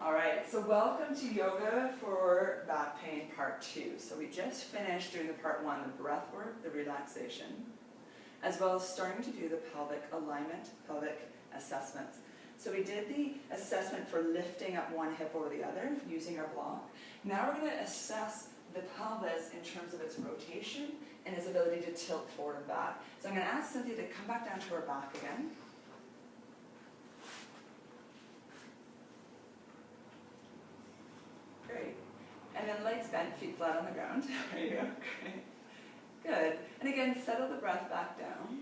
All right, so welcome to Yoga for Back Pain Part 2. So we just finished doing the Part 1, the breath work, the relaxation, as well as starting to do the pelvic alignment, pelvic assessments. So we did the assessment for lifting up one hip over the other using our block. Now we're going to assess the pelvis in terms of its rotation and its ability to tilt forward and back. So I'm going to ask Cynthia to come back down to her back again. Great. And then legs bent, feet flat on the ground. There you go. Great. Good. And again, settle the breath back down.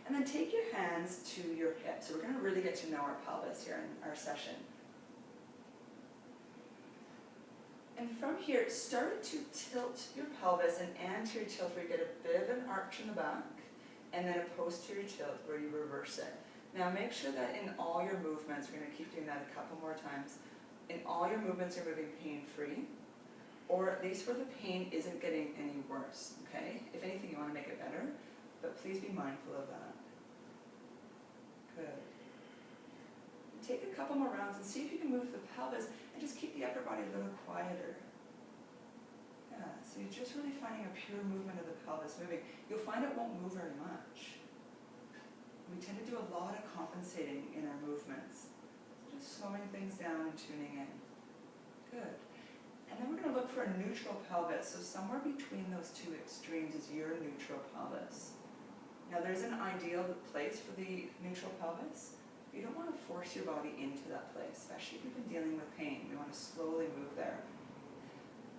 And then take your hands to your hips. So we're going to really get to know our pelvis here in our session. And from here, start to tilt your pelvis, an anterior tilt where you get a bit of an arch in the back, and then a posterior tilt where you reverse it. Now make sure that in all your movements, we're going to keep doing that a couple more times, in all your movements you're moving pain-free, or at least where the pain isn't getting any worse, okay? If anything, you want to make it better, but please be mindful of that. Good. Take a couple more rounds and see if you can move the pelvis and just keep the upper body a little quieter. Yeah, so you're just really finding a pure movement of the pelvis moving. You'll find it won't move very much. We tend to do a lot of compensating in our movements. Just slowing things down and tuning in. Good. And then we're going to look for a neutral pelvis. So somewhere between those two extremes is your neutral pelvis. Now there's an ideal place for the neutral pelvis. You don't want to force your body into that place, especially if you've been dealing with pain. We want to slowly move there.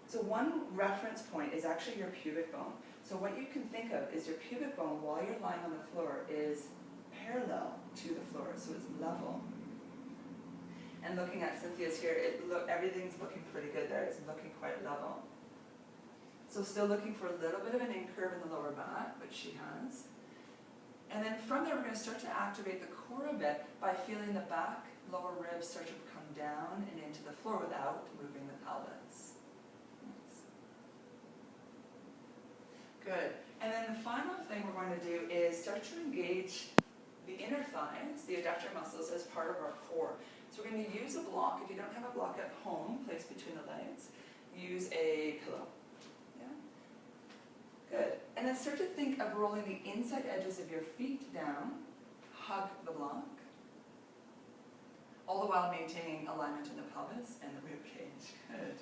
So one reference point is actually your pubic bone. So what you can think of is your pubic bone while you're lying on the floor is parallel to the floor, so it's level. And looking at Cynthia's here, everything's looking pretty good there. It's looking quite level. So still looking for a little bit of an incurve in the lower back, which she has. And then from there, we're going to start to activate the core a bit by feeling the back lower ribs start to come down and into the floor without moving the pelvis. Nice. Good. And then the final thing we're going to do is start to engage the inner thighs, the adductor muscles, as part of our core. So we're going to use a block. If you don't have a block at home, placed between the legs, use a pillow. Good. And then start to think of rolling the inside edges of your feet down, hug the block, all the while maintaining alignment in the pelvis and the rib cage. Good.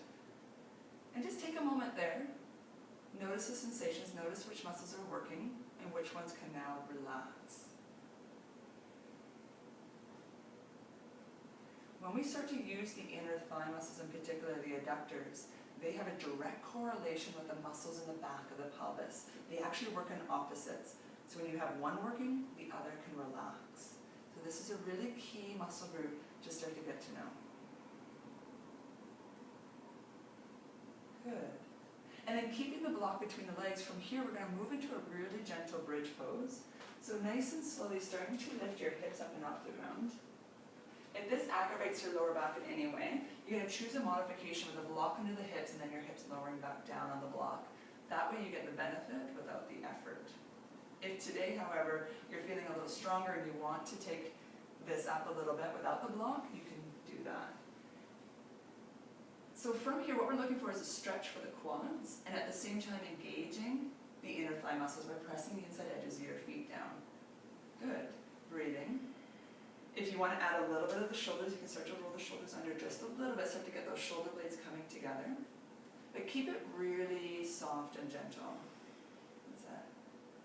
And just take a moment there. Notice the sensations, notice which muscles are working and which ones can now relax. When we start to use the inner thigh muscles, in particular the adductors, they have a direct correlation with the muscles in the back of the pelvis. They actually work in opposites. So when you have one working, the other can relax. So this is a really key muscle group to start to get to know. Good. And then keeping the block between the legs, from here we're going to move into a really gentle bridge pose. So nice and slowly starting to lift your hips up and off the ground. If this aggravates your lower back in any way, you're going to choose a modification with a block into the hips and then your hips lowering back down on the block. That way you get the benefit without the effort. If today, however, you're feeling a little stronger and you want to take this up a little bit without the block, you can do that. So from here, what we're looking for is a stretch for the quads, and at the same time engaging the inner thigh muscles by pressing the inside edges of your feet down. Good. Breathing. If you want to add a little bit of the shoulders, you can start to roll the shoulders under just a little bit, start to get those shoulder blades coming together. But keep it really soft and gentle. That's it.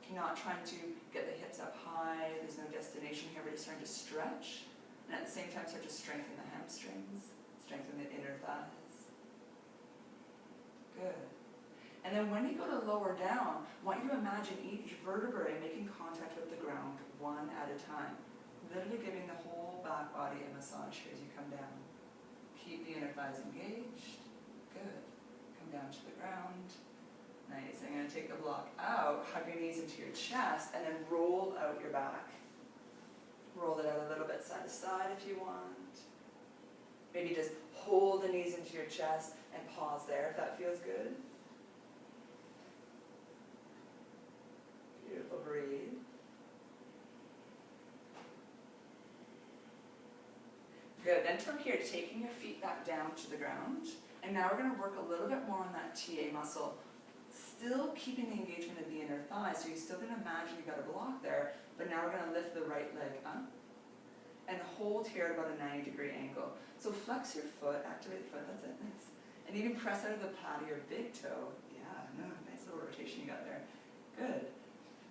You're not trying to get the hips up high, there's no destination here, we're just starting to stretch. And at the same time, start to strengthen the hamstrings, strengthen the inner thighs. Good. And then when you go to lower down, I want you to imagine each vertebrae making contact with the ground one at a time. Literally giving the whole back body a massage here as you come down. Keep the inner thighs engaged. Good. Come down to the ground. Nice. I'm going to take the block out, hug your knees into your chest, and then roll out your back. Roll it out a little bit side to side if you want. Maybe just hold the knees into your chest and pause there if that feels good. Beautiful. Breathe. Good, then from here, taking your feet back down to the ground, and now we're going to work a little bit more on that TA muscle, still keeping the engagement of the inner thigh, so you're still going to imagine you've got a block there, but now we're going to lift the right leg up, and hold here at about a 90-degree angle. So flex your foot, activate the foot, that's it, nice. And even press out of the pad of your big toe. Yeah, no, nice little rotation you got there. Good.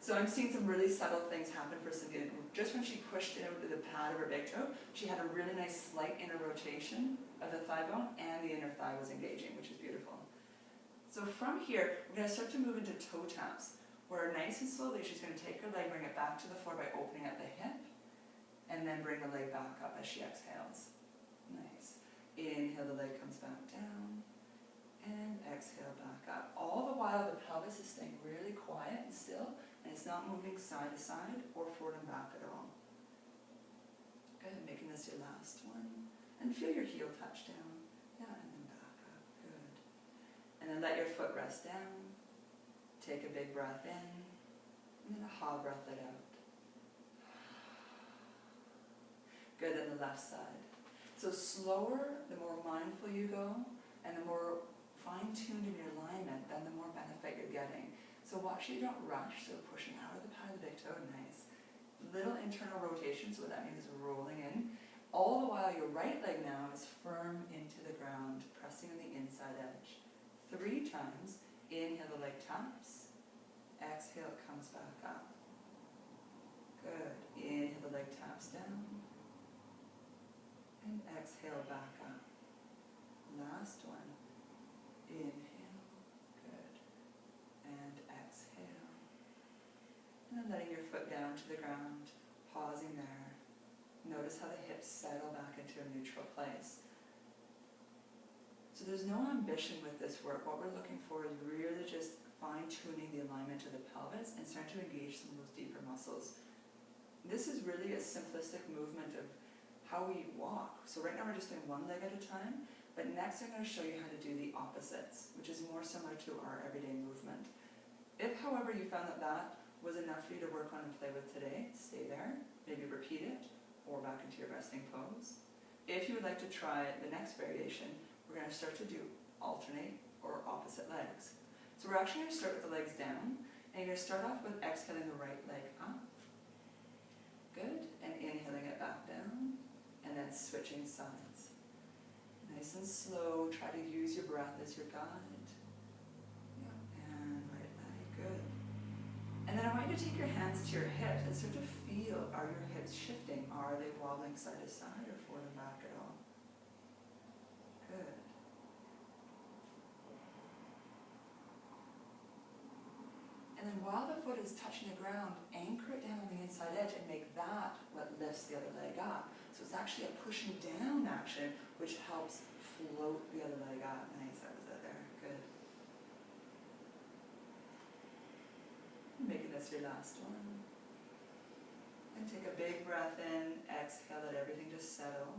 So I'm seeing some really subtle things happen for Cynthia. Just when she pushed it out to the pad of her big toe, she had a really nice slight inner rotation of the thigh bone, and the inner thigh was engaging, which is beautiful. So from here, we're going to start to move into toe taps, where nice and slowly she's going to take her leg, bring it back to the floor by opening at the hip, and then bring the leg back up as she exhales. Nice. Inhale, the leg comes back down, and exhale back up. All the while the pelvis is staying really quiet and still, and it's not moving side to side or forward and back at all. Good, making this your last one. And feel your heel touch down. Yeah, and then back up, good. And then let your foot rest down. Take a big breath in, and then a ha breath it out. Good, then the left side. So slower, the more mindful you go, and the more fine-tuned in your alignment, then the more benefit you're getting. So watch that you don't rush, so pushing out of the pad of the big toe, nice. Little internal rotation, so what that means is rolling in. All the while your right leg now is firm into the ground, pressing on the inside edge. 3 times, inhale, the leg taps. Exhale, it comes back up. Good, inhale, the leg taps down. And exhale, back up. Last one. Inhale, good, and exhale. And then letting your foot down to the ground, pausing there. Notice how the hips settle back into a neutral place. So there's no ambition with this work. What we're looking for is really just fine-tuning the alignment of the pelvis and starting to engage some of those deeper muscles. This is really a simplistic movement of how we walk. So right now we're just doing one leg at a time. But next I'm going to show you how to do the opposites, which is more similar to our everyday movement. If, however, you found that that was enough for you to work on and play with today, stay there, maybe repeat it, or back into your resting pose. If you would like to try the next variation, we're going to start to do alternate or opposite legs. So we're actually going to start with the legs down, and you're going to start off with exhaling the right leg up. Good, and inhaling it back down, and then switching sides. Nice and slow, try to use your breath as your guide. Yeah. And right leg, good. And then I want you to take your hands to your hips and start to feel, are your hips shifting? Are they wobbling side to side or forward and back at all? Good. And then while the foot is touching the ground, anchor it down on the inside edge and make that what lifts the other leg up. So it's actually a pushing down action, which helps float the other leg up. Nice, that was it there, good. Making this your last one. And take a big breath in, exhale, let everything just settle.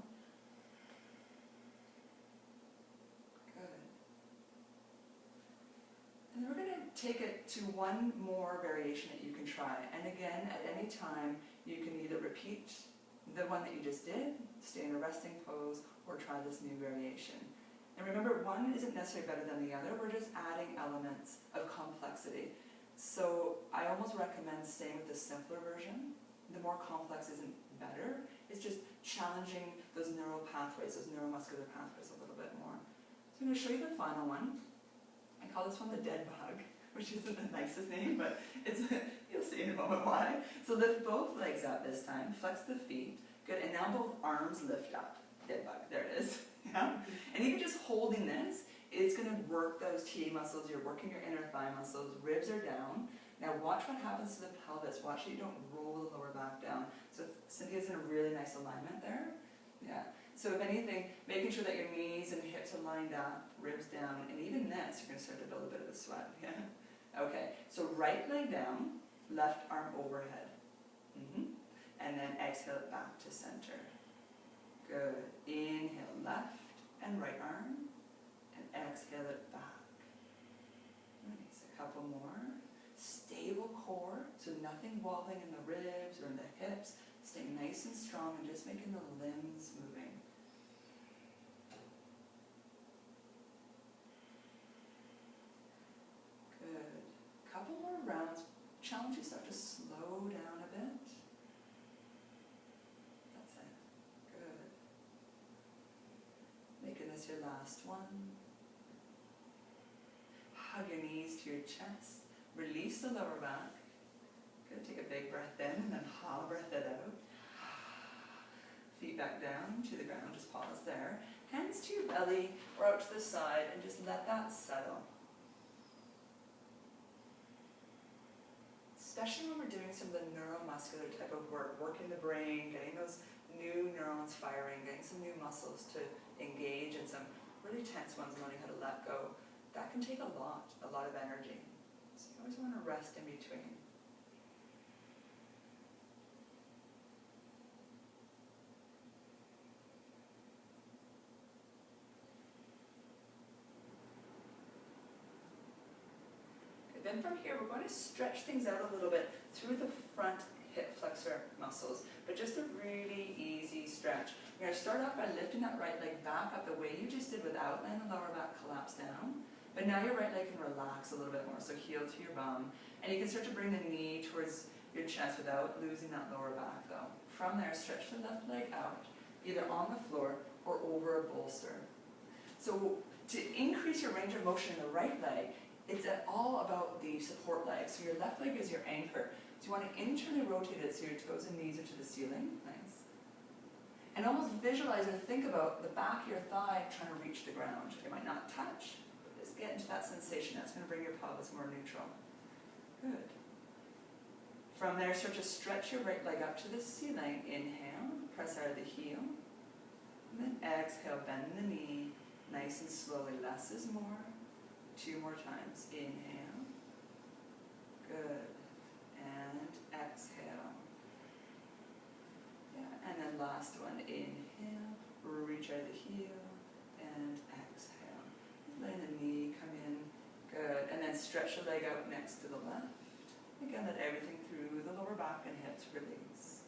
Good. And then we're going to take it to one more variation that you can try. And again, at any time, you can either repeat the one that you just did, stay in a resting pose, or try this new variation. And remember, one isn't necessarily better than the other, we're just adding elements of complexity. So I almost recommend staying with the simpler version. The more complex isn't better, it's just challenging those neural pathways, those neuromuscular pathways a little bit more. So I'm going to show you the final one. I call this one the dead bug, which isn't the nicest name, but it's you'll see in a moment why. So lift both legs up this time, flex the feet, good, and now both arms lift up. Dead bug, there it is. Yeah? And even just holding this, it's going to work those TA muscles, you're working your inner thigh muscles, ribs are down. Now watch what happens to the pelvis, watch that you don't roll the lower back down. So Cynthia's in a really nice alignment there. Yeah. So if anything, making sure that your knees and hips are lined up, ribs down, and even this, you're going to start to build a bit of a sweat. Yeah. Okay, so right leg down, left arm overhead. And then exhale it back to center. Good. Inhale left and right arm, and exhale it back. Nice. A couple more. Stable core, so nothing wobbling in the ribs or in the hips. Stay nice and strong and just making the limbs moving. rounds, challenge yourself to slow down a bit. That's it. Good. Making this your last one. Hug your knees to your chest. Release the lower back. Good. Take a big breath in and then hollow breath it out. Feet back down to the ground. Just pause there. Hands to your belly or out to the side and just let that settle. Especially when we're doing some of the neuromuscular type of work, working the brain, getting those new neurons firing, getting some new muscles to engage, and some really tense ones learning how to let go. That can take a lot of energy. So you always want to rest in between. Then from here, we're going to stretch things out a little bit through the front hip flexor muscles, but just a really easy stretch. We're going to start off by lifting that right leg back up the way you just did without letting the lower back collapse down. But now your right leg can relax a little bit more, so heel to your bum. And you can start to bring the knee towards your chest without losing that lower back though. From there, stretch the left leg out, either on the floor or over a bolster. So to increase your range of motion in the right leg, it's all about the support leg. So your left leg is your anchor. So you want to internally rotate it so your toes and knees are to the ceiling. Nice. And almost visualize and think about the back of your thigh trying to reach the ground. It might not touch, but just get into that sensation. That's going to bring your pelvis more neutral. Good. From there, start to stretch your right leg up to the ceiling. Inhale, press out of the heel. And then exhale, bend the knee, nice and slowly. Less is more. 2 more times. Inhale. Good. And exhale. Yeah. And then last one. Inhale. Reach out of the heel. And exhale. Letting the knee come in. Good. And then stretch the leg out next to the left. Again, let everything through the lower back and hips release.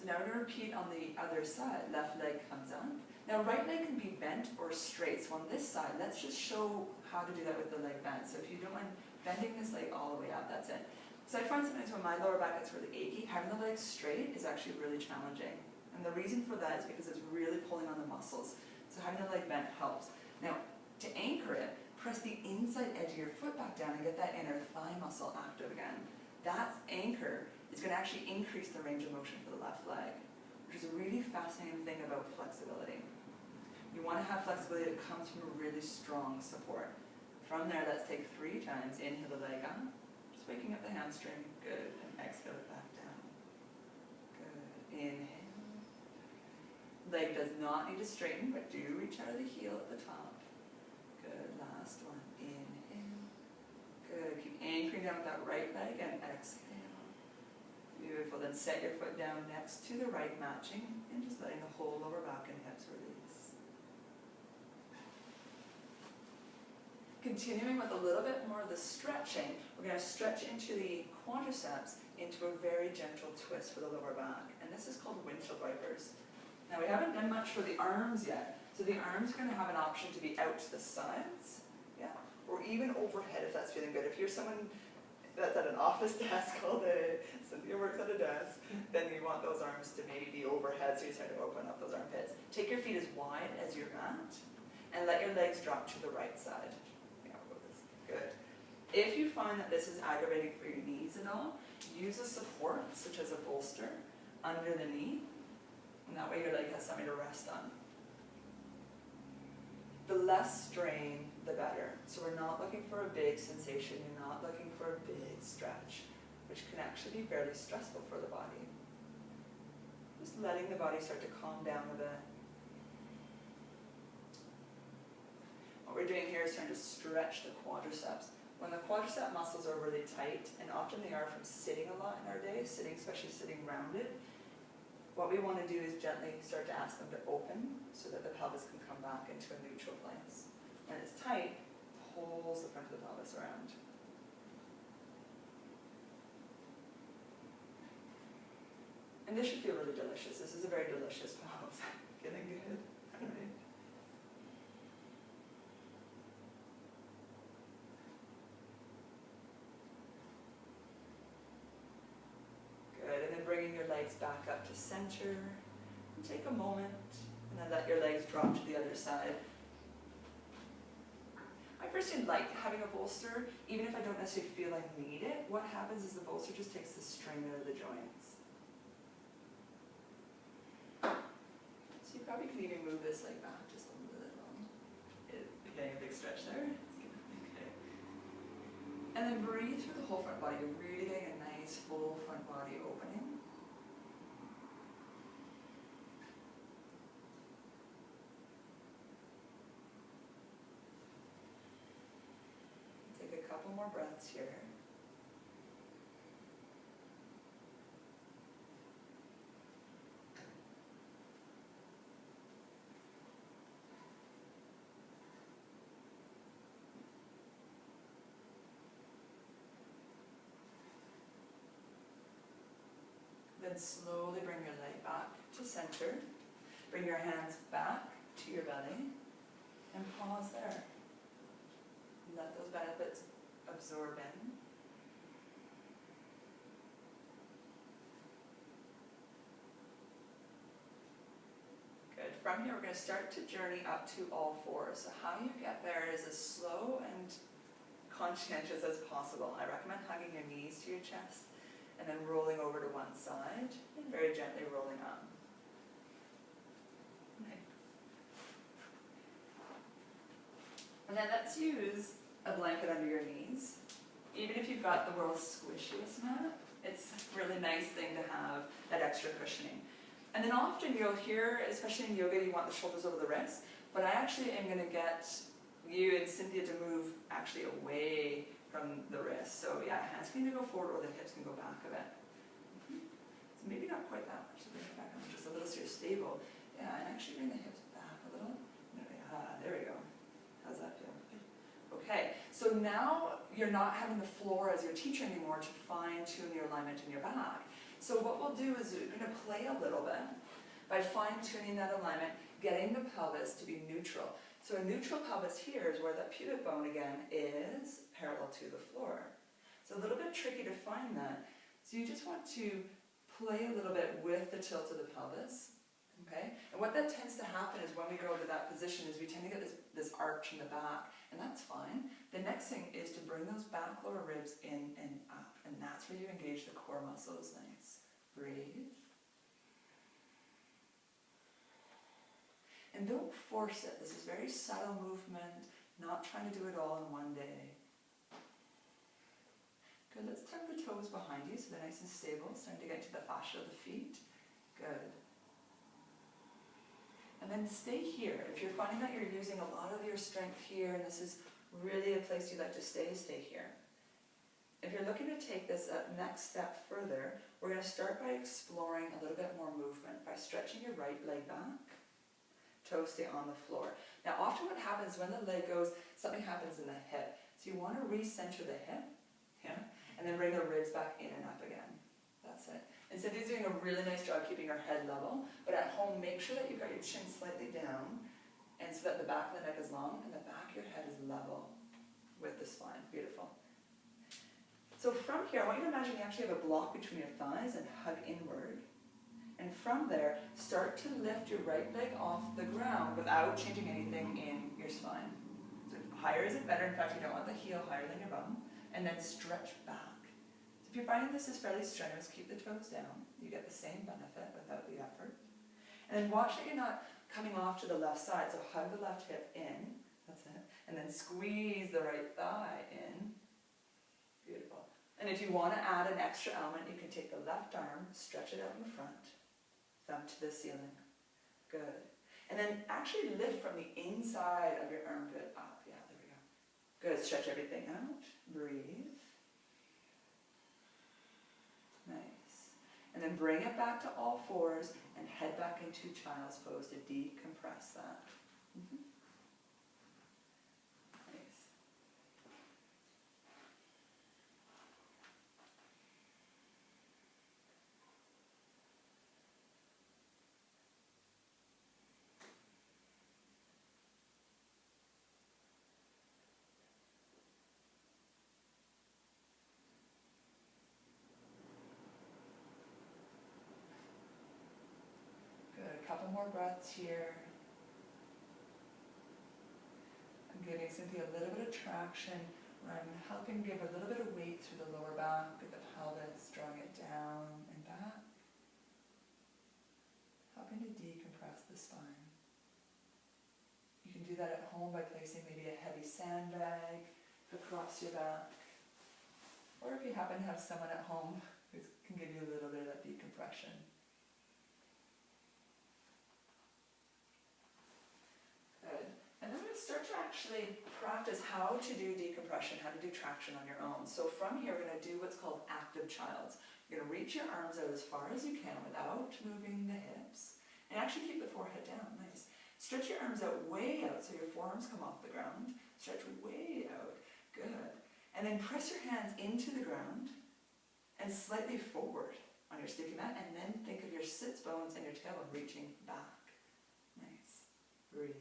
So now we're going to repeat on the other side. Left leg comes up. Now right leg can be bent or straight. So on this side, let's just show how to do that with the leg bent. So if you don't mind bending this leg all the way up, that's it. So I find sometimes when my lower back gets really achy, having the leg straight is actually really challenging. And the reason for that is because it's really pulling on the muscles. So having the leg bent helps. Now, to anchor it, press the inside edge of your foot back down and get that inner thigh muscle active again. That anchor is going to actually increase the range of motion for the left leg, which is a really fascinating thing about flexibility. You want to have flexibility that comes from a really strong support. From there, let's take 3 times. Inhale the leg up, just waking up the hamstring. Good. And exhale it back down. Good. Inhale. Leg does not need to straighten, but do reach out of the heel at the top. Good. Last one. Inhale. Good. Keep anchoring down with that right leg and exhale. Beautiful. Then set your foot down next to the right, matching, and just letting the whole lower back and hips release. Continuing with a little bit more of the stretching, we're going to stretch into the quadriceps into a very gentle twist for the lower back. And this is called windshield wipers. Now we haven't done much for the arms yet. So the arms are going to have an option to be out to the sides, yeah, or even overhead if that's feeling good. If you're someone that's at an office desk all day, Cynthia works at a desk, then you want those arms to maybe be overhead so you start to open up those armpits. Take your feet as wide as your mat and let your legs drop to the right side. Good. If you find that this is aggravating for your knees at all, use a support, such as a bolster, under the knee, and that way your leg has something to rest on. The less strain, the better. So we're not looking for a big sensation, you're not looking for a big stretch, which can actually be fairly stressful for the body. Just letting the body start to calm down a bit. What we're doing here is trying to stretch the quadriceps. When the quadricep muscles are really tight, and often they are from sitting a lot in our day, especially sitting rounded, what we want to do is gently start to ask them to open so that the pelvis can come back into a neutral place. When it's tight, it pulls the front of the pelvis around. And this should feel really delicious. This is a very delicious pose. Feeling good? All right. legs back up to center. And take a moment, and then let your legs drop to the other side. I personally like having a bolster, even if I don't necessarily feel I need it. What happens is the bolster just takes the strain out of the joints. So you probably can even move this leg back just a little. Getting a big stretch there. Okay. And then breathe through the whole front body. You're really getting a nice full front body opening. Take a couple more breaths here. Then slowly bring your leg back to center. Bring your hands back to your belly and pause there. Let those benefits absorb in. Good. From here, we're going to start to journey up to all fours. So how you get there is as slow and conscientious as possible. I recommend hugging your knees to your chest and then rolling over to one side and very gently rolling up. Okay. And then let's use a blanket under your knees. Even if you've got the world's squishiest mat, it's a really nice thing to have that extra cushioning. And then often you'll hear, especially in yoga, you want the shoulders over the wrists, but I actually am going to get you and Cynthia to move actually away from the wrist. So yeah, hands can either go forward or the hips can go back a bit. So maybe not quite that much, so bring it back up just a little so you're stable. Yeah, and actually bring the hips back a little. There we go. How's that feel? Okay, so now you're not having the floor as your teacher anymore to fine-tune your alignment in your back. So what we'll do is we're going to play a little bit by fine-tuning that alignment, getting the pelvis to be neutral. So a neutral pelvis here is where that pubic bone, again, is parallel to the floor. It's a little bit tricky to find that. So you just want to play a little bit with the tilt of the pelvis. Okay? And what that tends to happen is when we go to that position is we tend to get this arch in the back, and that's fine. The next thing is to bring those back lower ribs in and up, and that's where you engage the core muscles. Nice. Breathe. And don't force it. This is very subtle movement, not trying to do it all in one day. Good, let's tuck the toes behind you so they're nice and stable, starting to get to the fascia of the feet. Good. And then stay here. If you're finding that you're using a lot of your strength here, and this is really a place you'd like to stay, stay here. If you're looking to take this next step further, we're going to start by exploring a little bit more movement by stretching your right leg back. Toes stay on the floor. Now often what happens when the leg goes, something happens in the hip. So you want to recenter the hip, yeah, and then bring the ribs back in and up again. That's it. And Cynthia's doing a really nice job keeping her head level, but at home make sure that you've got your chin slightly down, and so that the back of the neck is long and the back of your head is level with the spine. Beautiful. So from here, I want you to imagine you actually have a block between your thighs and hug inward. And from there, start to lift your right leg off the ground without changing anything in your spine. So higher isn't better. In fact, you don't want the heel higher than your bum. And then stretch back. So if you're finding this is fairly strenuous, keep the toes down. You get the same benefit without the effort. And then watch that you're not coming off to the left side. So hug the left hip in. That's it. And then squeeze the right thigh in. Beautiful. And if you want to add an extra element, you can take the left arm, stretch it out in front. Thumb to the ceiling. Good. And then actually lift from the inside of your armpit up. Yeah, there we go. Good. Stretch everything out. Breathe. Nice. And then bring it back to all fours and head back into child's pose to decompress that. Nice. couple more breaths here. I'm giving Cynthia a little bit of traction where I'm helping give a little bit of weight through the lower back, with the pelvis, drawing it down and back. Helping to decompress the spine. You can do that at home by placing maybe a heavy sandbag across your back. Or if you happen to have someone at home who can give you a little bit of that decompression. Good. And then we're going to start to actually practice how to do decompression, how to do traction on your own. So from here, we're going to do what's called active child's. You're going to reach your arms out as far as you can without moving the hips. And actually keep the forehead down. Nice. Stretch your arms out way out so your forearms come off the ground. Stretch way out. Good. And then press your hands into the ground and slightly forward on your sticky mat. And then think of your sits bones and your tailbone reaching back. Nice. Breathe.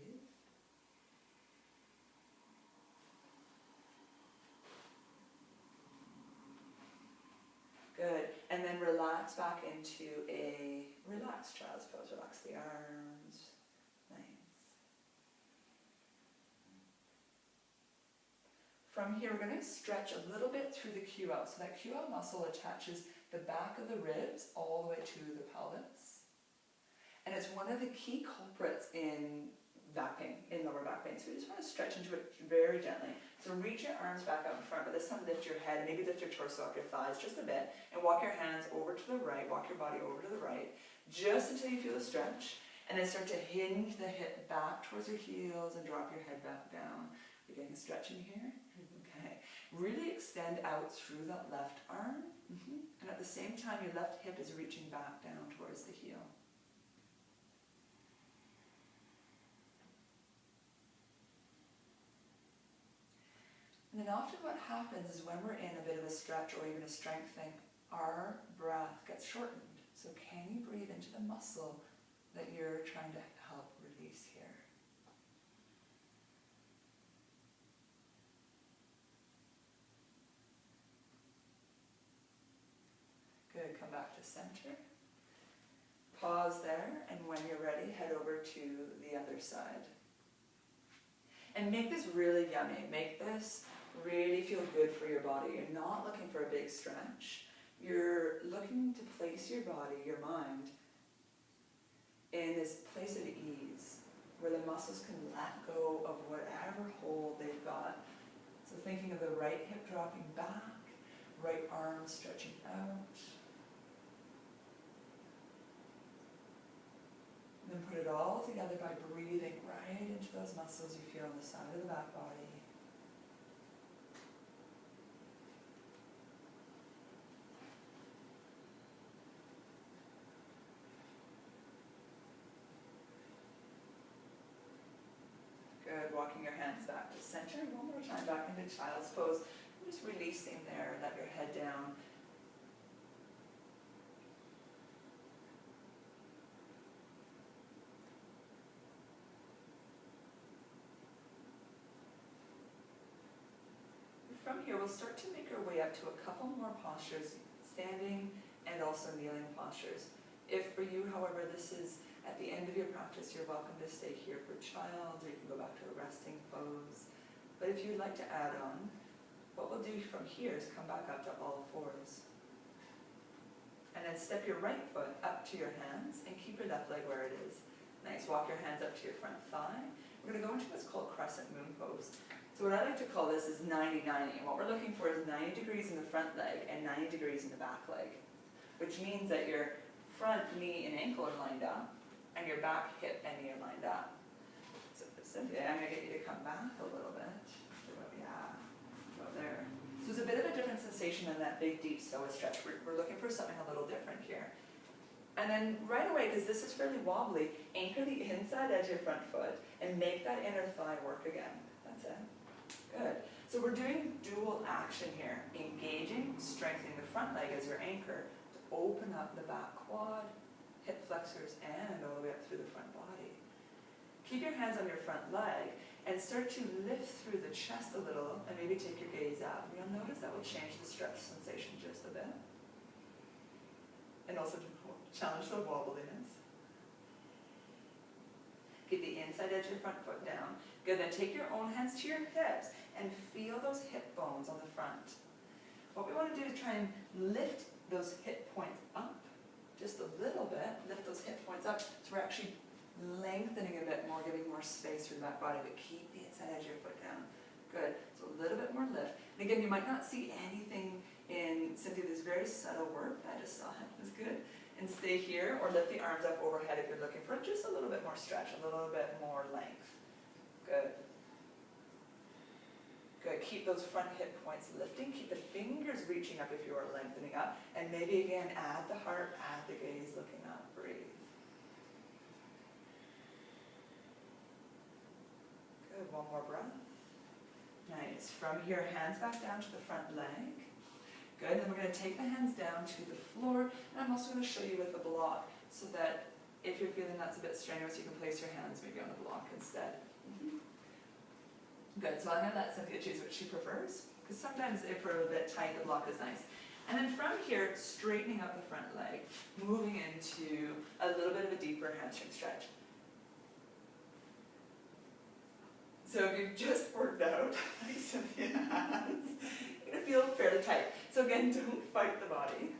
Good. And then relax back into a relaxed child's pose. Relax the arms. Nice. From here, we're going to stretch a little bit through the QL. So that QL muscle attaches the back of the ribs all the way to the pelvis. And it's one of the key culprits in back pain, in lower back pain. So we just want to stretch into it very gently. So reach your arms back out in front, but this time lift your head, maybe lift your torso up your thighs just a bit, and walk your hands over to the right, walk your body over to the right, just until you feel the stretch, and then start to hinge the hip back towards your heels and drop your head back down. You're getting a stretch in here? Okay. Really extend out through that left arm, and at the same time your left hip is reaching back down towards the heel. And then often what happens is when we're in a bit of a stretch or even a strength thing, our breath gets shortened. So can you breathe into the muscle that you're trying to help release here? Good, come back to center. Pause there, and when you're ready, head over to the other side. And make this really yummy. Make this really feel good for your body. You're not looking for a big stretch. You're looking to place your body, your mind, in this place of ease where the muscles can let go of whatever hold they've got. So thinking of the right hip dropping back, right arm stretching out. And then put it all together by breathing right into those muscles you feel on the side of the back body. Good, walking your hands back to center. One more time back into child's pose. Just releasing there, let your head down. From here, we'll start to make our way up to a couple more postures, standing and also kneeling postures. If for you, however, this is at the end of your practice, you're welcome to stay here for child, or you can go back to a resting pose. But if you'd like to add on, what we'll do from here is come back up to all fours. And then step your right foot up to your hands and keep your left leg where it is. Nice, walk your hands up to your front thigh. We're going to go into what's called crescent moon pose. So what I like to call this is 90-90. And what we're looking for is 90 degrees in the front leg and 90 degrees in the back leg. Which means that your front knee and ankle are lined up, and your back hip and knee are lined up. So Cynthia, I'm going to get you to come back a little bit. Yeah, go there. So it's a bit of a different sensation than that big, deep stoa stretch. We're looking for something a little different here. And then right away, because this is fairly wobbly, anchor the inside edge of your front foot and make that inner thigh work again. That's it. Good. So we're doing dual action here. Engaging, strengthening the front leg as your anchor to open up the back quad, hip flexors, and all the way up through the front body. Keep your hands on your front leg and start to lift through the chest a little and maybe take your gaze out. You'll notice that will change the stretch sensation just a bit. And also to challenge the wobbliness. Keep the inside edge of your front foot down. Good, then take your own hands to your hips and feel those hip bones on the front. What we want to do is try and lift those hip points up just a little bit. Lift those hip points up so we're actually lengthening a bit more, giving more space through that body, but keep the inside edge of your foot down. Good, so a little bit more lift. And again, you might not see anything in Cynthia, this very subtle work that I just saw. It was good. And stay here, or lift the arms up overhead if you're looking for just a little bit more stretch, a little bit more length. Good. Good, keep those front hip points lifting, keep the fingers reaching up if you are lengthening up, and maybe again, add the heart, add the gaze, looking up, breathe. Good, one more breath. Nice, from here, hands back down to the front leg. Good, and we're going to take the hands down to the floor, and I'm also going to show you with the block, so that if you're feeling that's a bit strenuous, you can place your hands maybe on the block instead. Good, so I'm going to let Cynthia choose what she prefers, because sometimes if we're a bit tight, the block is nice. And then from here, straightening up the front leg, moving into a little bit of a deeper hamstring stretch. So if you've just worked out, like Cynthia's hands, you're going to feel fairly tight. So again, don't fight the body.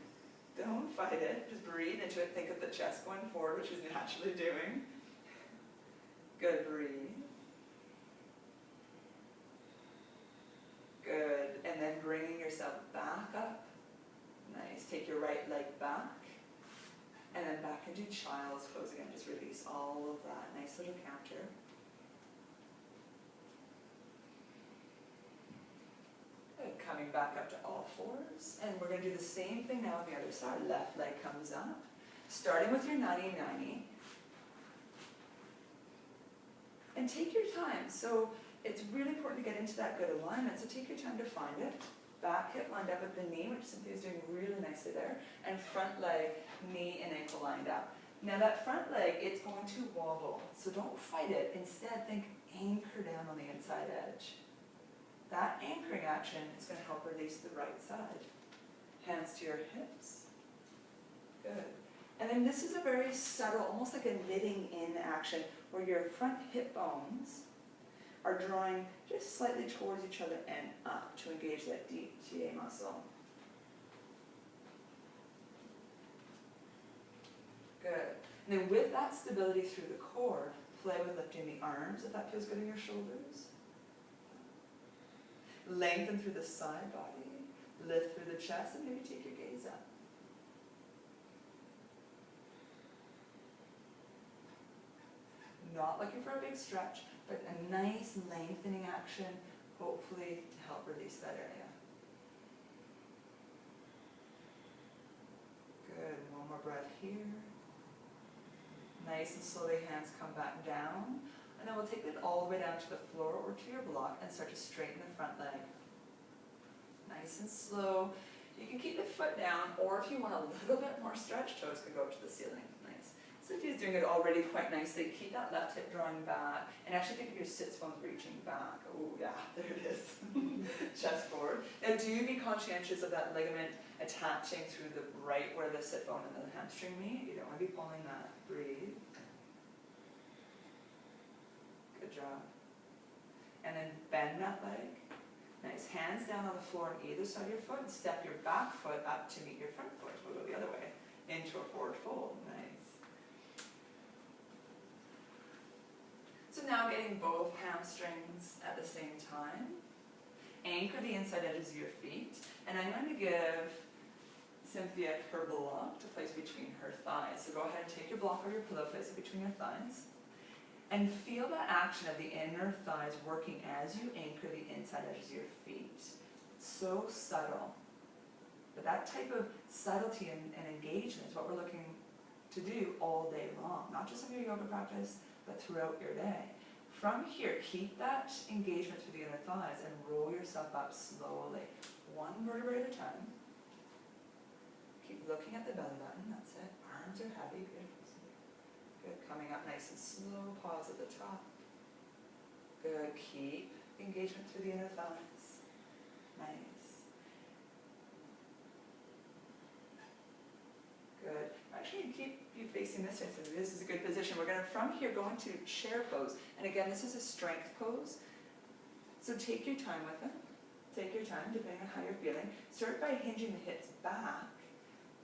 Don't fight it. Just breathe into it. Think of the chest going forward, which is naturally doing. Good, breathe. Good, and then bringing yourself back up. Nice, take your right leg back, and then back into child's pose again. Just release all of that. Nice little counter. Good, coming back up to all fours, and we're going to do the same thing now on the other side. Left leg comes up, starting with your 90-90. And take your time. So it's really important to get into that good alignment, so take your time to find it. Back hip lined up with the knee, which Cynthia's doing really nicely there, and front leg, knee and ankle lined up. Now that front leg, it's going to wobble, so don't fight it. Instead, think anchor down on the inside edge. That anchoring action is going to help release the right side. Hands to your hips. Good. And then this is a very subtle, almost like a knitting in action, where your front hip bones are drawing just slightly towards each other and up to engage that deep TA muscle. Good. And then with that stability through the core, play with lifting the arms if that feels good in your shoulders. Lengthen through the side body, lift through the chest, and maybe take your gaze up. Not looking for a big stretch, but a nice lengthening action, hopefully to help release that area. Good, one more breath here. Nice and slowly, hands come back down. And then we'll take it all the way down to the floor or to your block and start to straighten the front leg. Nice and slow. You can keep the foot down, or if you want a little bit more stretch, toes can go up to the ceiling. Nice. Cynthia's doing it already quite nicely. Keep that left hip drawing back, and actually think of your sits bones reaching back. Oh yeah, there it is. Chest forward. Now do be conscientious of that ligament attaching through the right where the sit bone and the hamstring meet. You don't want to be pulling that. Breathe. Good job. And then bend that leg. Nice. Hands down on the floor on either side of your foot, and step your back foot up to meet your front foot. We'll go the other way. Into a forward fold. Nice. So now getting both hamstrings at the same time. Anchor the inside edges of your feet. And I'm going to give Cynthia her block to place between her thighs. So go ahead and take your block or your pillow, place it between your thighs. And feel the action of the inner thighs working as you anchor the inside edges of your feet. It's so subtle. But that type of subtlety and engagement is what we're looking to do all day long. Not just in your yoga practice, but throughout your day. From here, keep that engagement through the inner thighs and roll yourself up slowly. One vertebrae at a time. Keep looking at the belly button, that's it. Arms are heavy, good. Good, coming up nice and slow, pause at the top. Good, keep engagement through the inner thighs. Nice. Good, actually keep be facing this way, so this is a good position. We're gonna, from here, go into chair pose. And again, this is a strength pose. So take your time with it. Take your time, depending on how you're feeling. Start by hinging the hips back,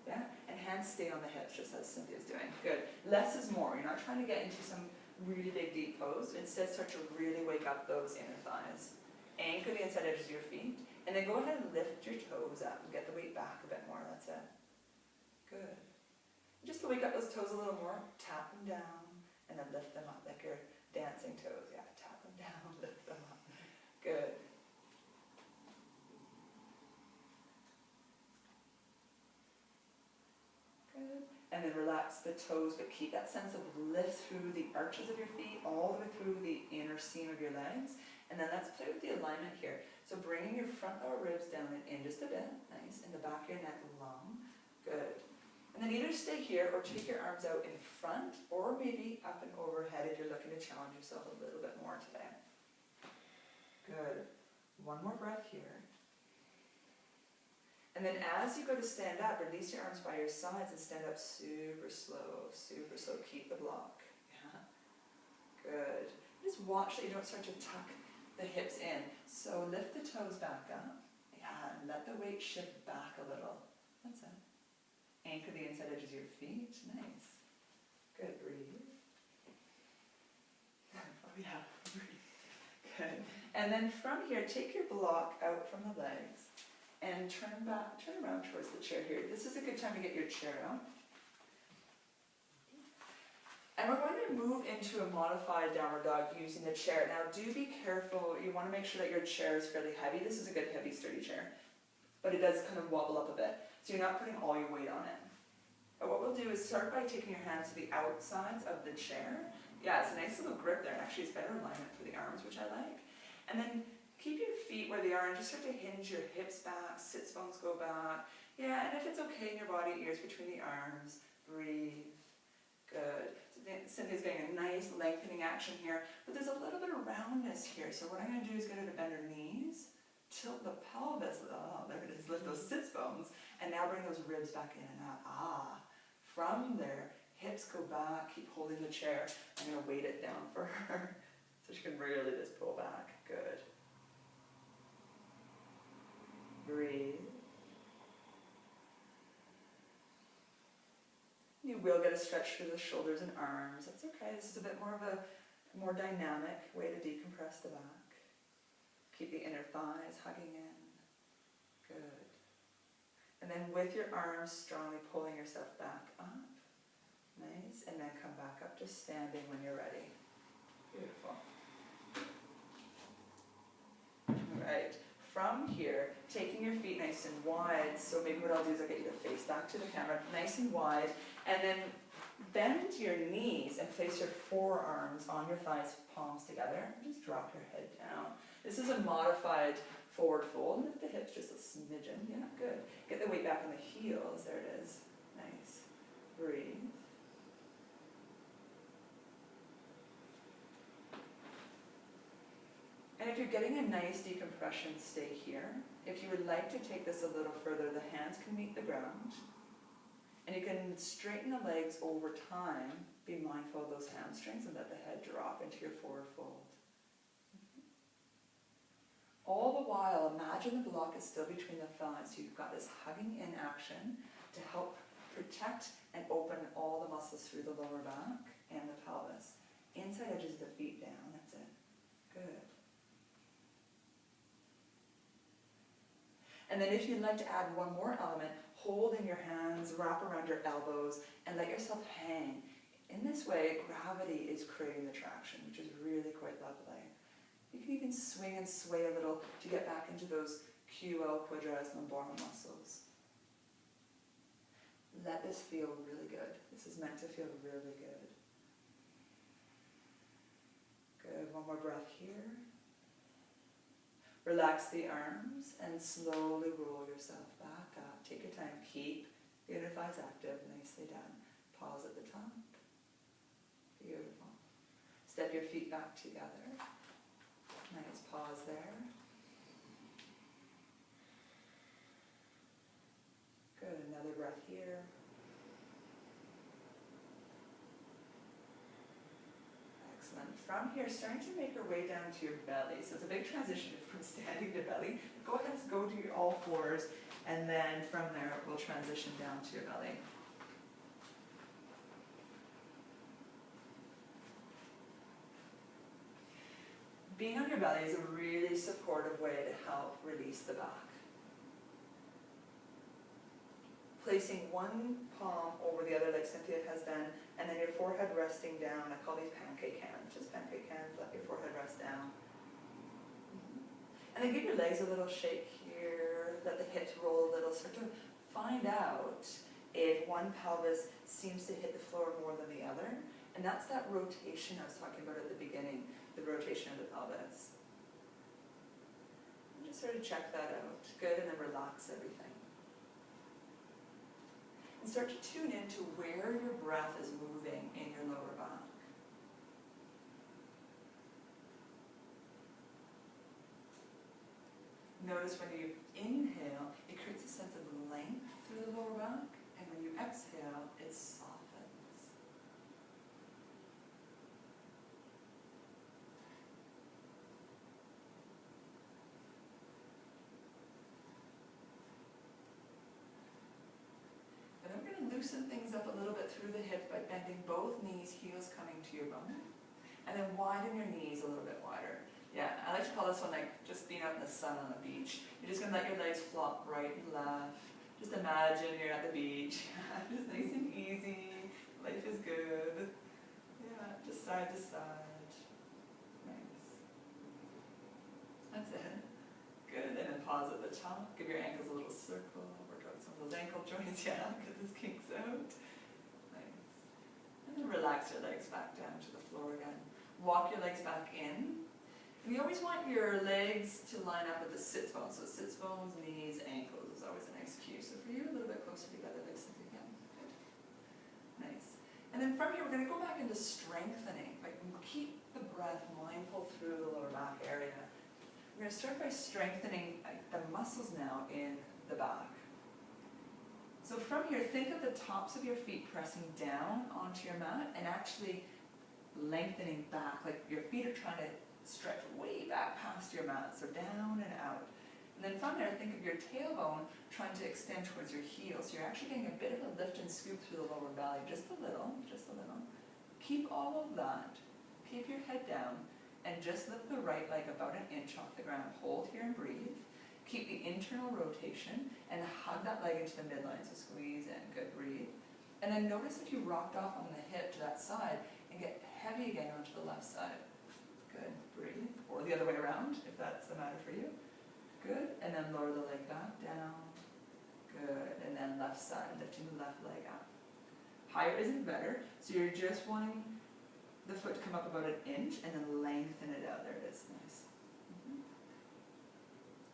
yeah? And hands stay on the hips, just as Cynthia's doing. Good. Less is more. You're not trying to get into some really big, deep pose. Instead, start to really wake up those inner thighs. Anchor the inside edges of your feet, and then go ahead and lift your toes up and get the weight back a bit more. That's it. Good. Just to wake up those toes a little more, tap them down, and then lift them up like you're dancing toes. Yeah, tap them down, lift them up. Good. And then relax the toes, but keep that sense of lift through the arches of your feet, all the way through the inner seam of your legs. And then let's play with the alignment here. So bringing your front lower ribs down and in just a bit. Nice. And the back of your neck long. Good. And then either stay here or take your arms out in front, or maybe up and overhead if you're looking to challenge yourself a little bit more today. Good. One more breath here. And then as you go to stand up, release your arms by your sides and stand up super slow, super slow. Keep the block. Yeah. Good. Just watch that you don't start to tuck the hips in. So lift the toes back up. Yeah, and let the weight shift back a little. That's it. Anchor the inside edges of your feet. Nice. Good. Breathe. Oh yeah, breathe. Good. And then from here, take your block out from the legs. And turn around towards the chair here. This is a good time to get your chair out. And we're going to move into a modified downward dog using the chair. Now do be careful, you want to make sure that your chair is fairly heavy. This is a good heavy sturdy chair, but it does kind of wobble up a bit. So you're not putting all your weight on it. But what we'll do is start by taking your hands to the outsides of the chair. Yeah, it's a nice little grip there, and actually it's better alignment for the arms, which I like. And then keep your feet where they are and just start to hinge your hips back, sits bones go back. Yeah, and if it's okay in your body, ears between the arms, breathe. Good. So Cynthia's getting a nice lengthening action here, but there's a little bit of roundness here. So what I'm going to do is get her to bend her knees, tilt the pelvis, oh, there it is, lift those sits bones, and now bring those ribs back in and out. Ah, from there, hips go back, keep holding the chair. I'm going to weight it down for her so she can really just pull back. Good. Breathe. You will get a stretch through the shoulders and arms. That's okay. This is a bit more of a more dynamic way to decompress the back. Keep the inner thighs hugging in. Good. And then with your arms strongly pulling yourself back up. Nice. And then come back up, just standing when you're ready. Beautiful. All right. From here, taking your feet nice and wide, so maybe what I'll do is I'll get you to face back to the camera, nice and wide, and then bend your knees and place your forearms on your thighs, palms together, and just drop your head down. This is a modified forward fold. Lift the hips just a smidgen. Yeah, good. Get the weight back on the heels. There it is. Nice. Breathe. And if you're getting a nice decompression, stay here. If you would like to take this a little further, the hands can meet the ground. And you can straighten the legs over time. Be mindful of those hamstrings and let the head drop into your forward fold. All the while, imagine the block is still between the thighs. So you've got this hugging in action to help protect and open all the muscles through the lower back and the pelvis. Inside edges of the feet down. That's it. Good. And then if you'd like to add one more element, hold in your hands, wrap around your elbows, and let yourself hang. In this way, gravity is creating the traction, which is really quite lovely. You can even swing and sway a little to get back into those QL quadratus lumborum muscles. Let this feel really good. This is meant to feel really good. Good. One more breath here. Relax the arms and slowly roll yourself back up. Take your time. Keep the inner thighs active. Nicely done. Pause at the top. Beautiful. Step your feet back together. Nice pause there. Good. Another breath here. from here, starting to make your way down to your belly. So it's a big transition from standing to belly. Go ahead and go to your all fours, and then from there we'll transition down to your belly. Being on your belly is a really supportive way to help release the back. Placing one palm over the other like Cynthia has done, and then your forehead resting down. I call these pancake hands, just pancake hands, let your forehead rest down. And then give your legs a little shake here, let the hips roll a little, start to find out if one pelvis seems to hit the floor more than the other. And that's that rotation I was talking about at the beginning, the rotation of the pelvis. And just sort of check that out. Good, and then relax everything. And start to tune into where your breath is moving in your lower back. Notice when you inhale, it creates a sense of length through the lower back, and when you exhale, it softens. And then we're going to loosen things up a little bit through the hip by bending both knees, heels coming to your bum, and then widen your knees a little bit wider. Yeah, I like to call this one like just being out in the sun on the beach. You're just going to let your legs flop right and left. Just imagine you're at the beach. Just nice and easy. Life is good. Yeah, just side to side. Nice. That's it. Good. And then pause at the top. Give your ankles a little circle. Work out some of those ankle joints. Yeah, get those kinks out. Nice. And then relax your legs back down to the floor again. Walk your legs back in. And you always want your legs to line up with the sits bones. So sits bones, knees, ankles is always a nice cue. So for you, a little bit closer together, like Cynthia again. Good. Nice. And then from here, we're going to go back into strengthening. Like, keep the breath mindful through the lower back area. We're going to start by strengthening the muscles now in the back. So from here, think of the tops of your feet pressing down onto your mat and actually lengthening back. Like your feet are trying to stretch way back past your mat, so down and out. And then from there, think of your tailbone trying to extend towards your heels. So you're actually getting a bit of a lift and scoop through the lower belly, just a little, just a little. Keep all of that. Keep your head down, and just lift the right leg about an inch off the ground. Hold here and breathe. Keep the internal rotation, and hug that leg into the midline, so squeeze in, good, breathe. And then notice if you rocked off on the hip to that side, and get heavy again onto the left side. Good, breathe. Or the other way around, if that's the matter for you. Good, and then lower the leg back down. Good, and then left side, lifting the left leg up. Higher isn't better, so you're just wanting the foot to come up about an inch, and then lengthen it out. There it is, nice.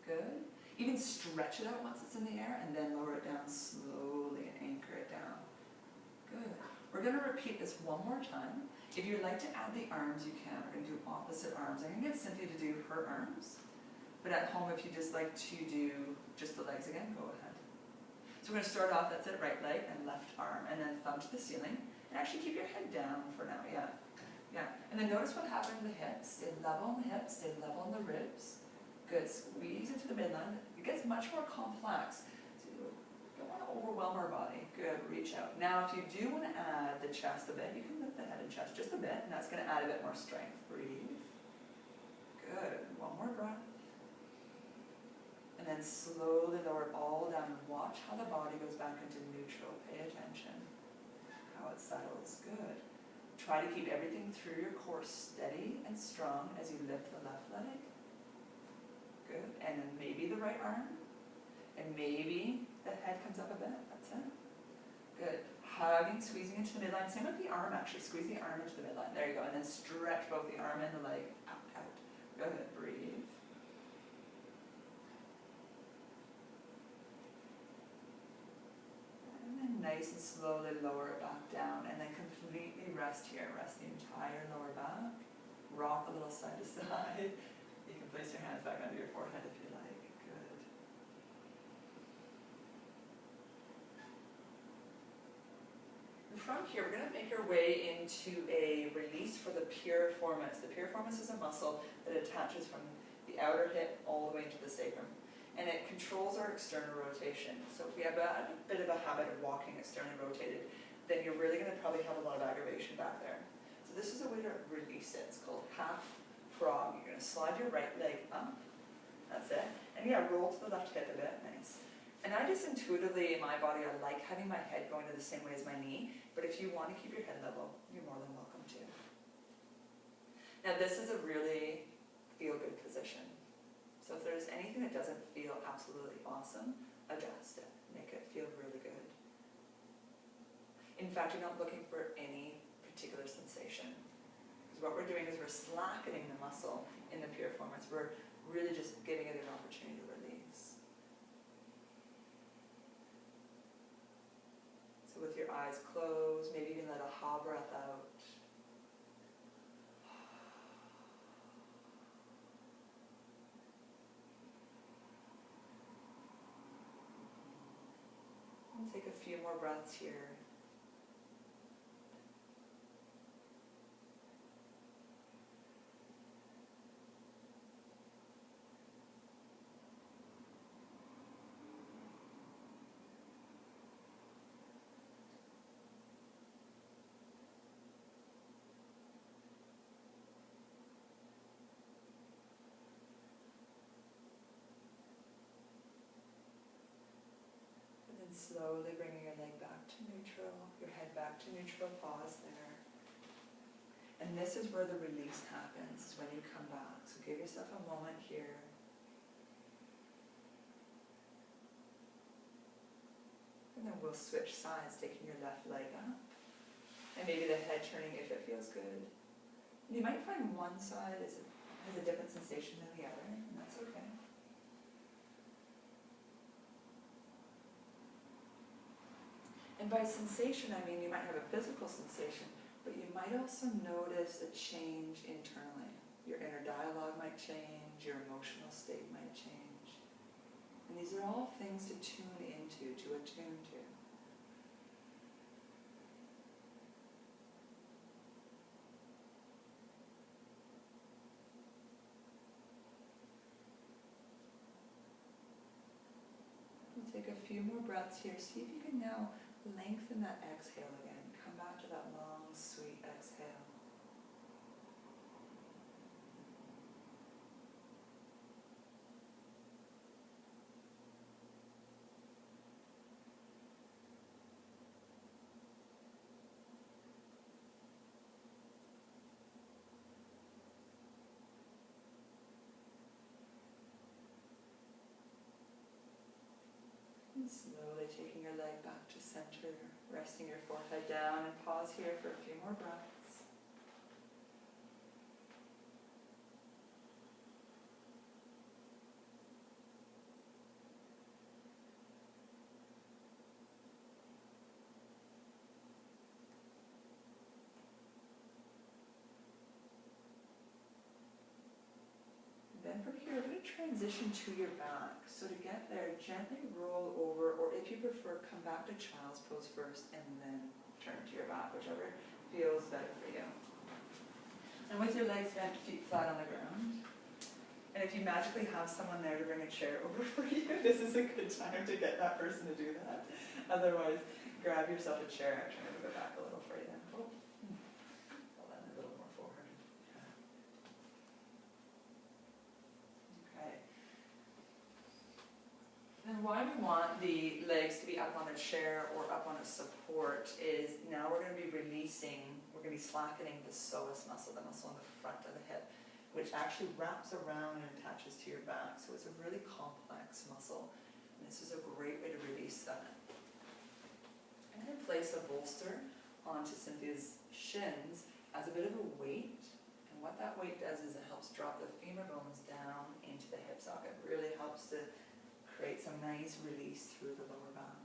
Good. Even stretch it out once it's in the air, and then lower it down slowly and anchor it down. Good. We're going to repeat this one more time. If you'd like to add the arms, you can. We're going to do opposite arms. I'm going to get Cynthia to do her arms. But at home, if you just like to do just the legs again, go ahead. So we're going to start off, that's it, right leg and left arm. And then thumb to the ceiling. And actually keep your head down for now, yeah. Yeah. And then notice what happened in the hips. Stay level in the hips, stay level in the ribs. Good. Squeeze into the midline. It gets much more complex. Don't want to overwhelm our body. Good, reach out. Now, if you do want to add the chest a bit, you can lift the head and chest just a bit, and that's going to add a bit more strength. Breathe. Good. One more breath. And then slowly lower it all down. Watch how the body goes back into neutral. Pay attention. How it settles. Good. Try to keep everything through your core steady and strong as you lift the left leg. Good. And then maybe the right arm. And maybe the head comes up a bit. That's it. Good. Hugging, squeezing into the midline. Same with the arm, actually. Squeeze the arm into the midline. There you go. And then stretch both the arm and the leg out, out. Good. Breathe. And then nice and slowly lower it back down. And then completely rest here. Rest the entire lower back. Rock a little side to side. You can place your hands back under your forehead if you like. from here, we're going to make our way into a release for the piriformis. The piriformis is a muscle that attaches from the outer hip all the way into the sacrum. And it controls our external rotation. So if we have a bit of a habit of walking externally rotated, then you're really going to probably have a lot of aggravation back there. So this is a way to release it. It's called half frog. You're going to slide your right leg up. That's it. And yeah, roll to the left hip a bit. Nice. And I just intuitively, in my body, I like having my head going to the same way as my knee. But if you want to keep your head level, you're more than welcome to. Now this is a really feel-good position. So if there's anything that doesn't feel absolutely awesome, adjust it. Make it feel really good. In fact, you're not looking for any particular sensation. Because what we're doing is we're slackening the muscle in the piriformis. We're really just giving it an opportunity to release. So with your eyes closed, maybe even let a ha breath out. And take a few more breaths here. Slowly bringing your leg back to neutral, your head back to neutral, pause there. And this is where the release happens, is when you come back. So give yourself a moment here. And then we'll switch sides, taking your left leg up. And maybe the head turning if it feels good. And you might find one side has a different sensation than the other, and that's okay. And by sensation, I mean you might have a physical sensation, but you might also notice a change internally. Your inner dialogue might change, your emotional state might change. And these are all things to tune into, to attune to. We'll take a few more breaths here. See if you can now lengthen that exhale again. Come back to that long, sweet exhale. And slowly taking your leg back to center, resting your forehead down, and pause here for a few more breaths. Then from here, we're going to transition to your back. So to get there, gently roll over, or if you prefer, come back to child's pose first and then turn to your back, whichever feels better for you. And with your legs bent, feet flat on the ground. And if you magically have someone there to bring a chair over for you, this is a good time to get that person to do that. Otherwise, grab yourself a chair. Actually, I'm going to go back a little for you then. Oh. Hold on, a little more forward. Okay. And why we want the legs to be up on a chair or up on a support is now we're going to be releasing, we're going to be slackening the psoas muscle, the muscle in the front of the hip, which actually wraps around and attaches to your back. So it's a really complex muscle. And this is a great way to release that. I'm going to place a bolster onto Cynthia's shins as a bit of a weight. And what that weight does is it helps drop the femur bones down into the hip socket. It really helps to create some nice release through the lower back.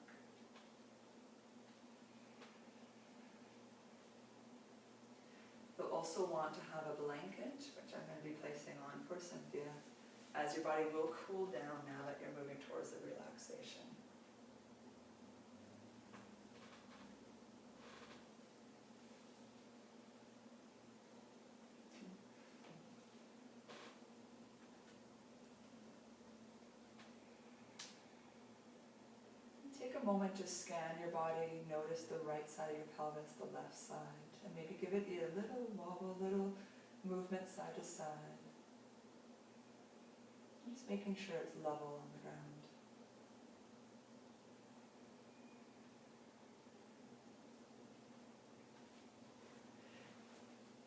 You'll also want to have a blanket, which I'm going to be placing on for Cynthia, as your body will cool down now that you're moving towards the relaxation. a moment, just scan your body, notice the right side of your pelvis, the left side, and maybe give it a little wobble, little movement side to side. Just making sure it's level on the ground.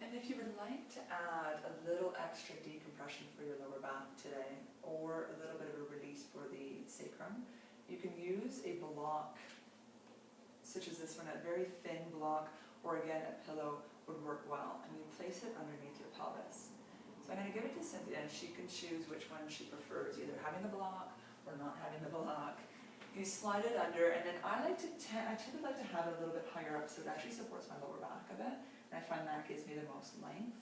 And if you would like to add a little extra decompression for your lower back today, or a little bit of a release for the sacrum, you can use a block, such as this one, a very thin block, or again, a pillow would work well. And you place it underneath your pelvis. So I'm going to give it to Cynthia, and she can choose which one she prefers, either having the block or not having the block. You slide it under, and then I tend to like to have it a little bit higher up, so it actually supports my lower back a bit. And I find that gives me the most length.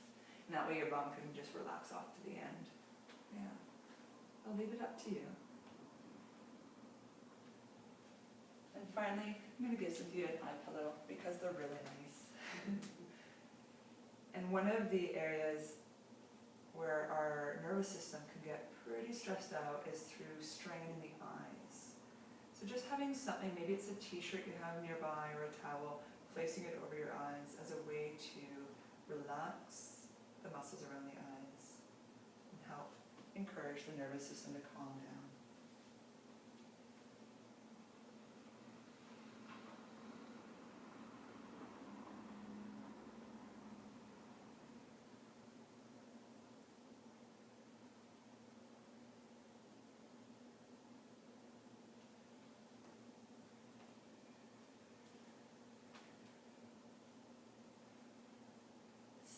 And that way your bum can just relax off to the end. Yeah. I'll leave it up to you. And finally, I'm going to give Cynthia an eye pillow because they're really nice. And one of the areas where our nervous system can get pretty stressed out is through strain in the eyes. So just having something, maybe it's a t-shirt you have nearby or a towel, placing it over your eyes as a way to relax the muscles around the eyes and help encourage the nervous system to calm down.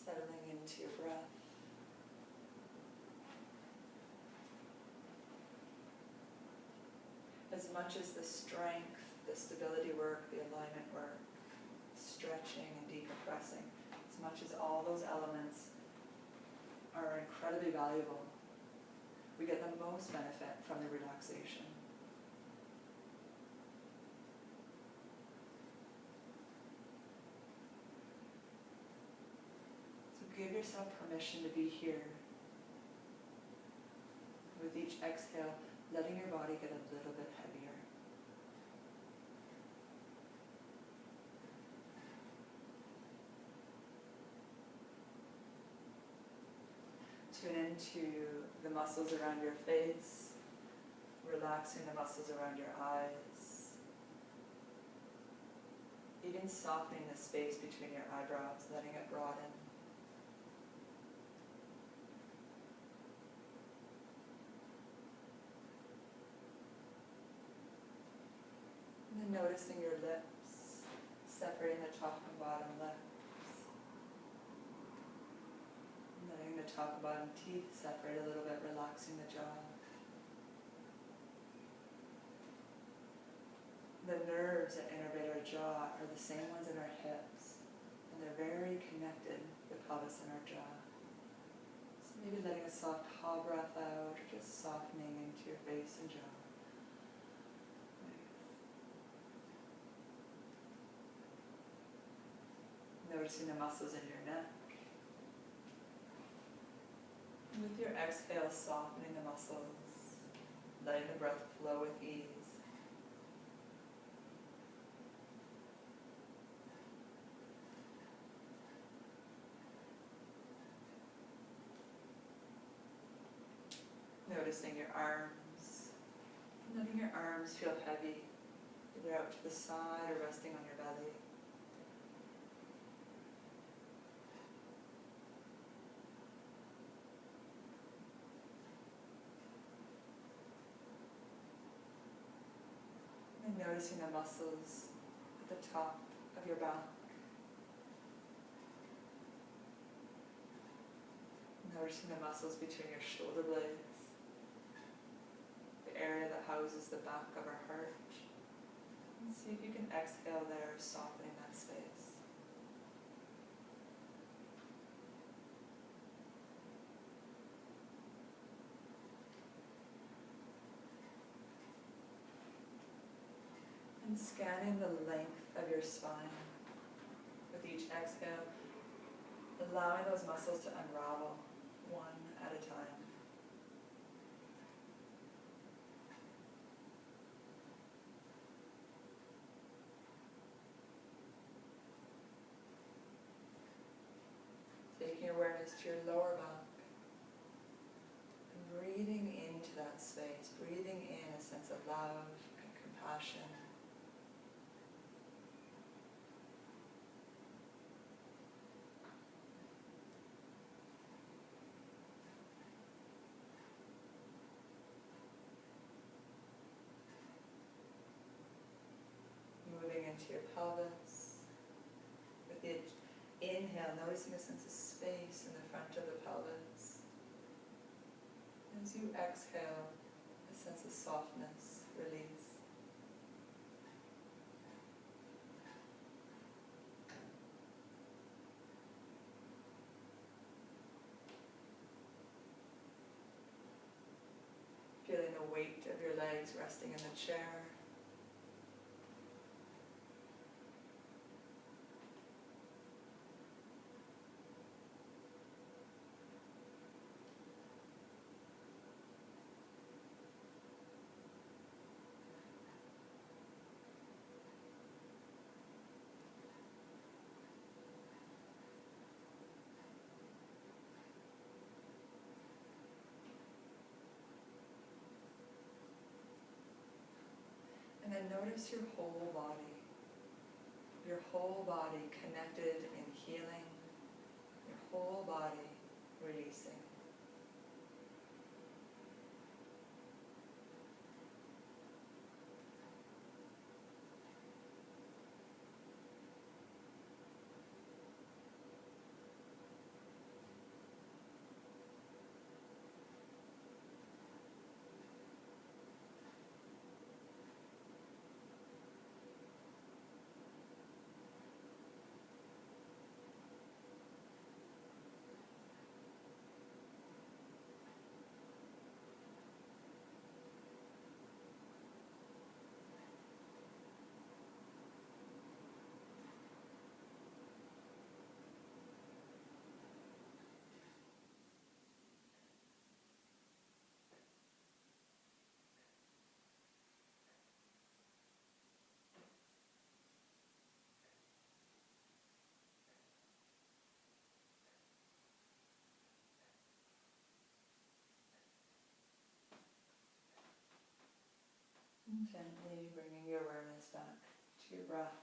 Settling into your breath. As much as the strength, the stability work, the alignment work, stretching and decompressing, as much as all those elements are incredibly valuable, we get the most benefit from the relaxation. Give yourself permission to be here. With each exhale, letting your body get a little bit heavier. Tune into the muscles around your face, relaxing the muscles around your eyes. Even softening the space between your eyebrows, letting it broaden. And then noticing your lips, separating the top and bottom lips. And letting the top and bottom teeth separate a little bit, relaxing the jaw. The nerves that innervate our jaw are the same ones in our hips. And they're very connected, the pelvis and our jaw. So maybe letting a soft ha breath out, or just softening into your face and jaw. Noticing the muscles in your neck. And with your exhale, softening the muscles, letting the breath flow with ease. Noticing your arms, letting your arms feel heavy, either out to the side or resting on your belly. And noticing the muscles at the top of your back. Noticing the muscles between your shoulder blades, the area that houses the back of our heart. And see if you can exhale there, softening that space. And scanning the length of your spine with each exhale, allowing those muscles to unravel one at a time. compassion. Moving into your pelvis. With the inhale, noticing a sense of space in the front of the pelvis. As you exhale, a sense of softness, release. Feeling the weight of your legs resting in the chair. And then notice your whole body connected in healing, your whole body releasing. And gently bringing your awareness back to your breath.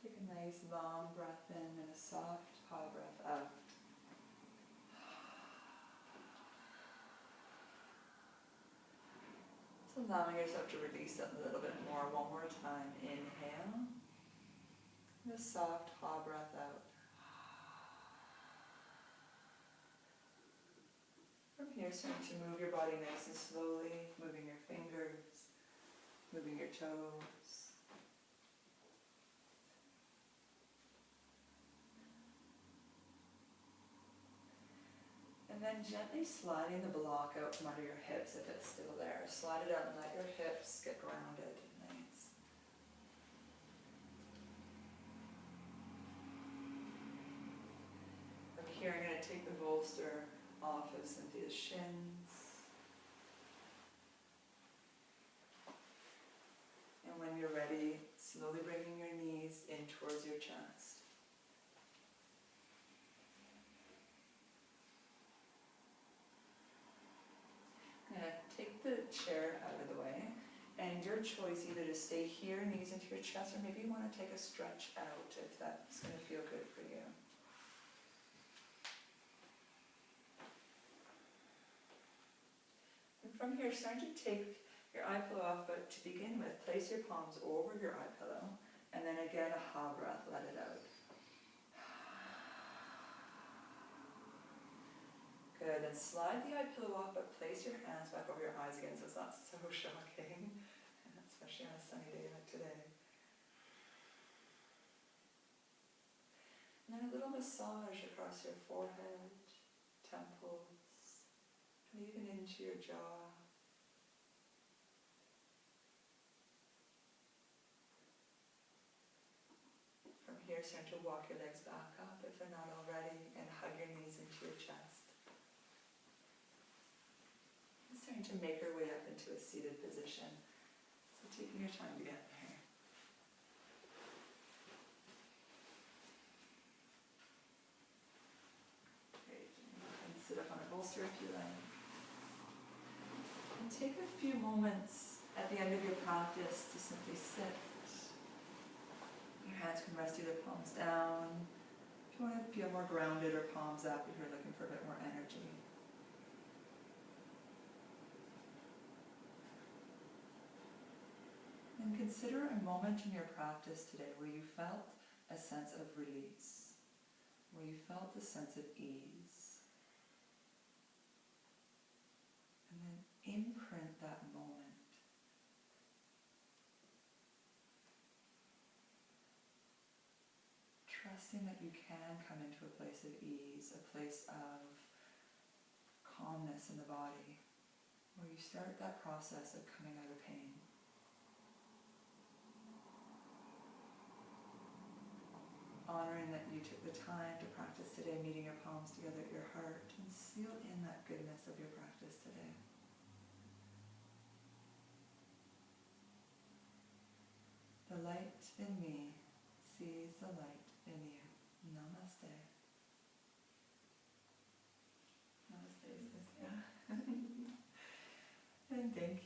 Take a nice long breath in and a soft, high breath out. So allowing yourself to release it a little bit more. One more time. Inhale. And a soft, high breath out. From here, starting to move your body nice and slowly, moving your fingers, moving your toes. And then gently sliding the block out from under your hips if it's still there. Slide it out and let your hips get grounded. Nice. From here, I'm going to take the bolster off of Cynthia's shins. And when you're ready, slowly bringing your knees in towards your chest. Take the chair out of the way, and your choice either to stay here, knees into your chest, or maybe you want to take a stretch out if that's going to feel good for you. And from here, starting to take your eye pillow off, but to begin with, place your palms over your eye pillow, and then again a ha breath, let it out. Good, then slide the eye pillow off, but place your hands back over your eyes again so it's not so shocking, especially on a sunny day like today. And then a little massage across your forehead, temples, and even into your jaw. From here, start to walk your legs back up if they're not already, and hug your knees into your chest. Starting to make our way up into a seated position. So taking your time to get there. Great. And sit up on a bolster if you like. And take a few moments At the end of your practice, to simply sit. Your hands can rest either palms down. If you want to feel more grounded, or palms up if you're looking for a bit more energy. And consider a moment in your practice today where you felt a sense of release, where you felt a sense of ease. And then imprint that moment. Trusting that you can come into a place of ease, a place of calmness in the body, where you start that process of coming out of pain. Honoring that you took the time to practice today, meeting your palms together at your heart, and seal in that goodness of your practice today. The light in me sees the light in you. Namaste. Namaste, Cynthia. And thank